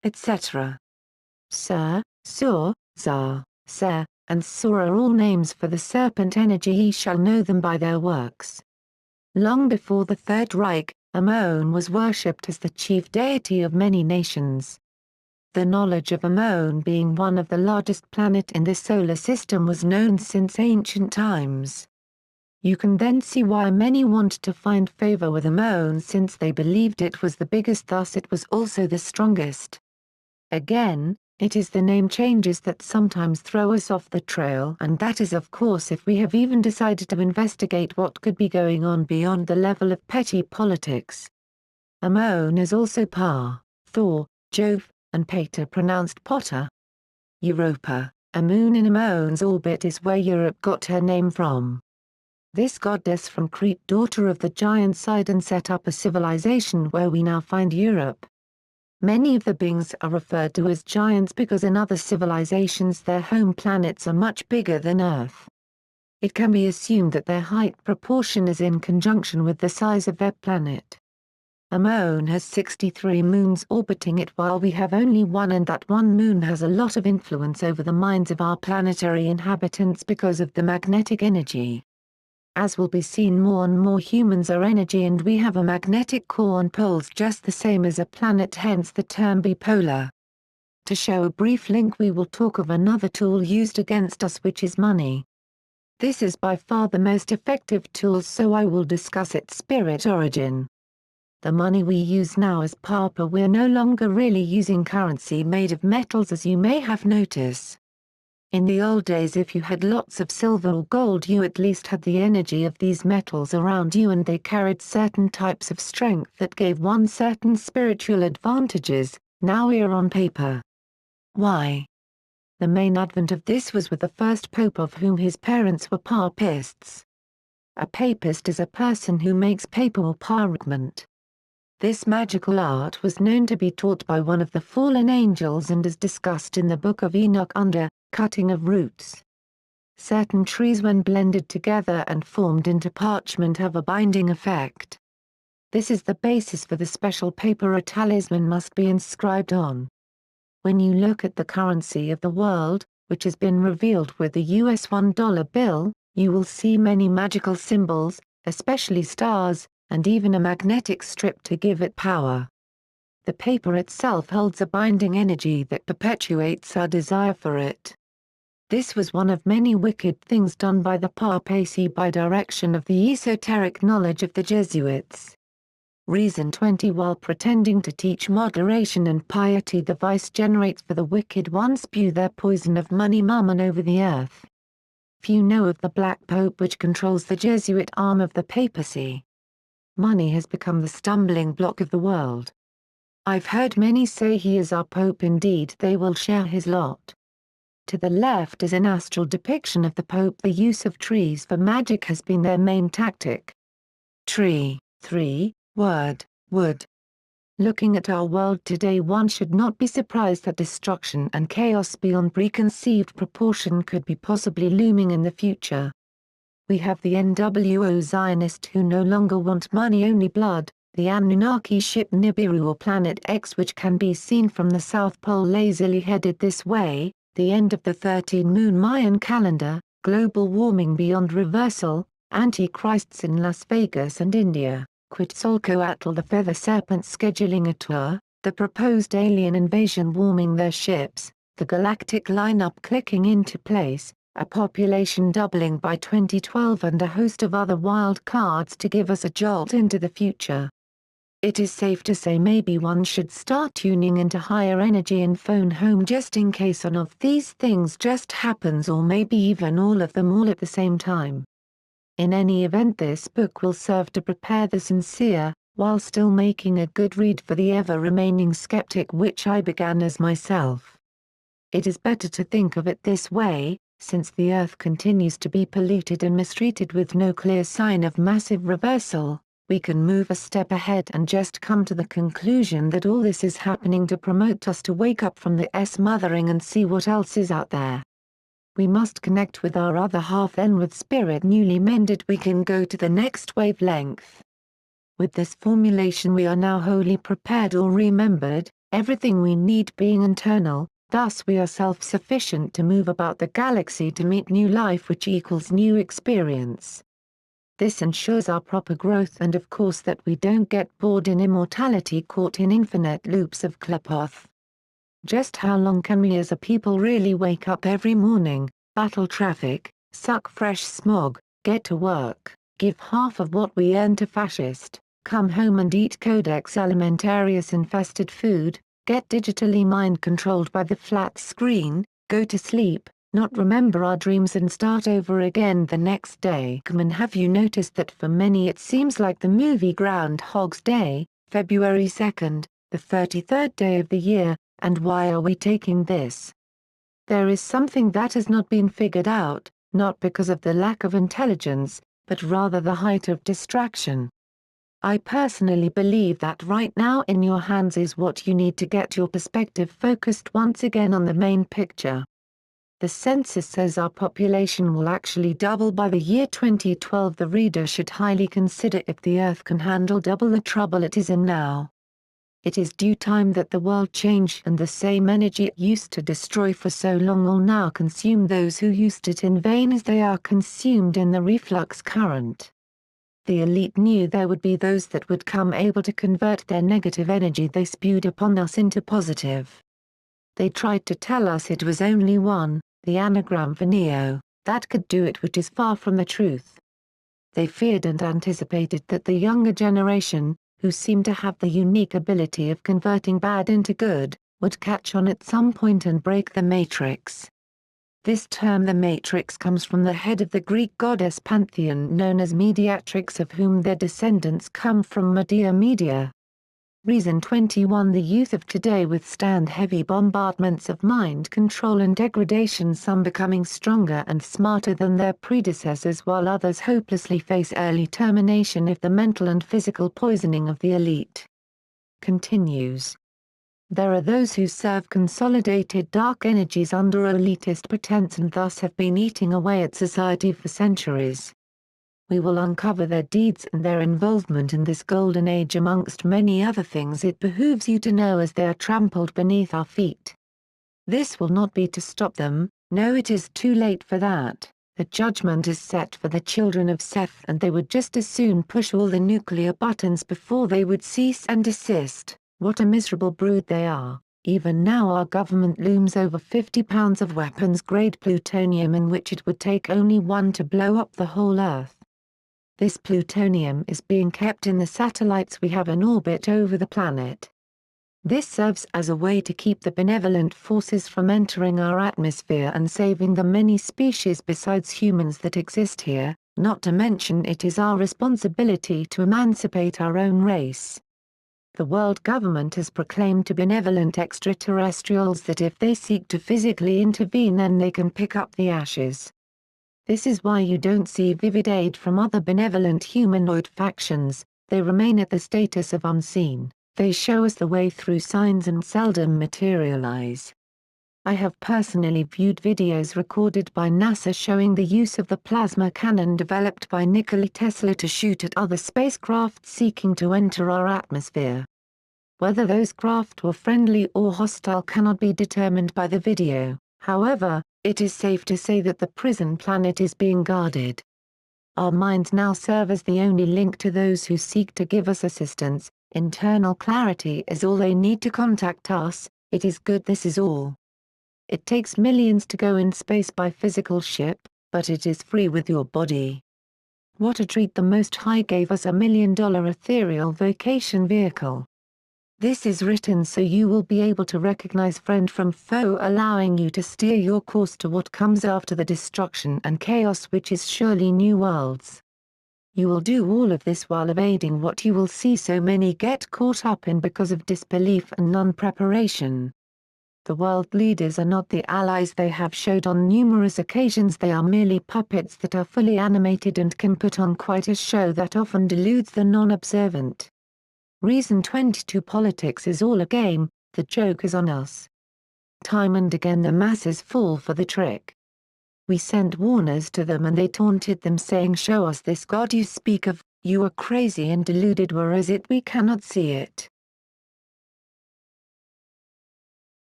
etc. Sur, Sur, Zar, Ser, and Sur are all names for the serpent energy. Ye shall know them by their works. Long before the Third Reich, Ammon was worshipped as the chief deity of many nations. The knowledge of Ammon being one of the largest planet in the solar system was known since ancient times. You can then see why many wanted to find favor with Ammon since they believed it was the biggest, thus it was also the strongest. Again, it is the name changes that sometimes throw us off the trail, and that is of course if we have even decided to investigate what could be going on beyond the level of petty politics. Ammon is also Pa, Thor, Jove, and Pater, pronounced Potter. Europa, a moon in Ammon's orbit, is where Europe got her name from. This goddess from Crete, daughter of the giant Sidon, set up a civilization where we now find Europe. Many of the beings are referred to as giants because in other civilizations their home planets are much bigger than Earth. It can be assumed that their height proportion is in conjunction with the size of their planet. Ammon has 63 moons orbiting it while we have only one, and that one moon has a lot of influence over the minds of our planetary inhabitants because of the magnetic energy. As will be seen, more and more humans are energy, and we have a magnetic core and poles just the same as a planet, hence the term bipolar. To show a brief link, we will talk of another tool used against us, which is money. This is by far the most effective tool, so I will discuss its spirit origin. The money we use now is paper. We're no longer really using currency made of metals, as you may have noticed. In the old days, if you had lots of silver or gold, you at least had the energy of these metals around you, and they carried certain types of strength that gave one certain spiritual advantages. Now we are on paper. Why? The main advent of this was with the first pope, of whom his parents were papists. A papist is a person who makes paper or parchment. This magical art was known to be taught by one of the fallen angels and is discussed in the Book of Enoch under cutting of roots. Certain trees, when blended together and formed into parchment, have a binding effect. This is the basis for the special paper a talisman must be inscribed on. When you look at the currency of the world, which has been revealed with the US $1 bill, you will see many magical symbols, especially stars, and even a magnetic strip to give it power. The paper itself holds a binding energy that perpetuates our desire for it. This was one of many wicked things done by the papacy by direction of the esoteric knowledge of the Jesuits. Reason 20. While pretending to teach moderation and piety, the vice-generates for the wicked one spew their poison of money mammon over the earth. Few know of the Black Pope, which controls the Jesuit arm of the papacy. Money has become the stumbling block of the world. I've heard many say he is our Pope. Indeed, they will share his lot. To the left is an astral depiction of the Pope. The use of trees for magic has been their main tactic. Tree, 3, word, wood. Looking at our world today, one should not be surprised that destruction and chaos beyond preconceived proportion could be possibly looming in the future. We have the NWO Zionists who no longer want money, only blood, the Anunnaki ship Nibiru or Planet X, which can be seen from the South Pole lazily headed this way, the end of the 13-moon Mayan calendar, global warming beyond reversal, antichrists in Las Vegas and India, Quetzalcoatl the feather serpent scheduling a tour, the proposed alien invasion warming their ships, the galactic lineup clicking into place, a population doubling by 2012, and a host of other wild cards to give us a jolt into the future. It is safe to say maybe one should start tuning into higher energy and phone home just in case one of these things just happens, or maybe even all of them all at the same time. In any event, this book will serve to prepare the sincere, while still making a good read for the ever-remaining skeptic, which I began as myself. It is better to think of it this way, since the Earth continues to be polluted and mistreated with no clear sign of massive reversal, we can move a step ahead and just come to the conclusion that all this is happening to promote us to wake up from the mothering and see what else is out there. We must connect with our other half, then with spirit newly mended we can go to the next wavelength. With this formulation we are now wholly prepared or remembered, everything we need being internal, thus we are self-sufficient to move about the galaxy to meet new life which equals new experience. This ensures our proper growth and of course that we don't get bored in immortality caught in infinite loops of Klepoth. Just how long can we as a people really wake up every morning, battle traffic, suck fresh smog, get to work, give half of what we earn to fascist, come home and eat Codex Alimentarius infested food, get digitally mind-controlled by the flat screen, go to sleep, not remember our dreams and start over again the next day? Come and have you noticed that for many it seems like the movie Groundhog's Day, February 2nd, the 33rd day of the year, and why are we taking this? There is something that has not been figured out, not because of the lack of intelligence, but rather the height of distraction. I personally believe that right now in your hands is what you need to get your perspective focused once again on the main picture. The census says our population will actually double by the year 2012. The reader should highly consider if the Earth can handle double the trouble it is in now. It is due time that the world change and the same energy it used to destroy for so long will now consume those who used it in vain as they are consumed in the reflux current. The elite knew there would be those that would come able to convert their negative energy they spewed upon us into positive. They tried to tell us it was only one, the anagram for Neo, that could do it, which is far from the truth. They feared and anticipated that the younger generation, who seemed to have the unique ability of converting bad into good, would catch on at some point and break the matrix. This term the matrix comes from the head of the Greek goddess pantheon known as Mediatrix, of whom their descendants come from Medea Media. Reason 21. The youth of today withstand heavy bombardments of mind control and degradation, some becoming stronger and smarter than their predecessors while others hopelessly face early termination if the mental and physical poisoning of the elite continues. There are those who serve consolidated dark energies under elitist pretense and thus have been eating away at society for centuries. We will uncover their deeds and their involvement in this golden age amongst many other things it behooves you to know as they are trampled beneath our feet. This will not be to stop them, no, it is too late for that. The judgment is set for the children of Seth and they would just as soon push all the nuclear buttons before they would cease and desist. What a miserable brood they are. Even now our government looms over 50 pounds of weapons-grade plutonium in which it would take only one to blow up the whole Earth. This plutonium is being kept in the satellites we have in orbit over the planet. This serves as a way to keep the benevolent forces from entering our atmosphere and saving the many species besides humans that exist here, not to mention it is our responsibility to emancipate our own race. The world government has proclaimed to benevolent extraterrestrials that if they seek to physically intervene then they can pick up the ashes. This is why you don't see vivid aid from other benevolent humanoid factions, they remain at the status of unseen, they show us the way through signs and seldom materialize. I have personally viewed videos recorded by NASA showing the use of the plasma cannon developed by Nikola Tesla to shoot at other spacecraft seeking to enter our atmosphere. Whether those craft were friendly or hostile cannot be determined by the video, however, it is safe to say that the prison planet is being guarded. Our minds now serve as the only link to those who seek to give us assistance, internal clarity is all they need to contact us, it is good this is all. It takes millions to go in space by physical ship, but it is free with your body. What a treat, the Most High gave us $1 million ethereal vacation vehicle. This is written so you will be able to recognize friend from foe, allowing you to steer your course to what comes after the destruction and chaos which is surely new worlds. You will do all of this while evading what you will see so many get caught up in because of disbelief and non-preparation. The world leaders are not the allies they have showed on numerous occasions, they are merely puppets that are fully animated and can put on quite a show that often deludes the non-observant. Reason 22. Politics is all a game, the joke is on us. Time and again the masses fall for the trick. We sent warners to them and they taunted them saying, show us this God you speak of, you are crazy and deluded, whereas we cannot see it.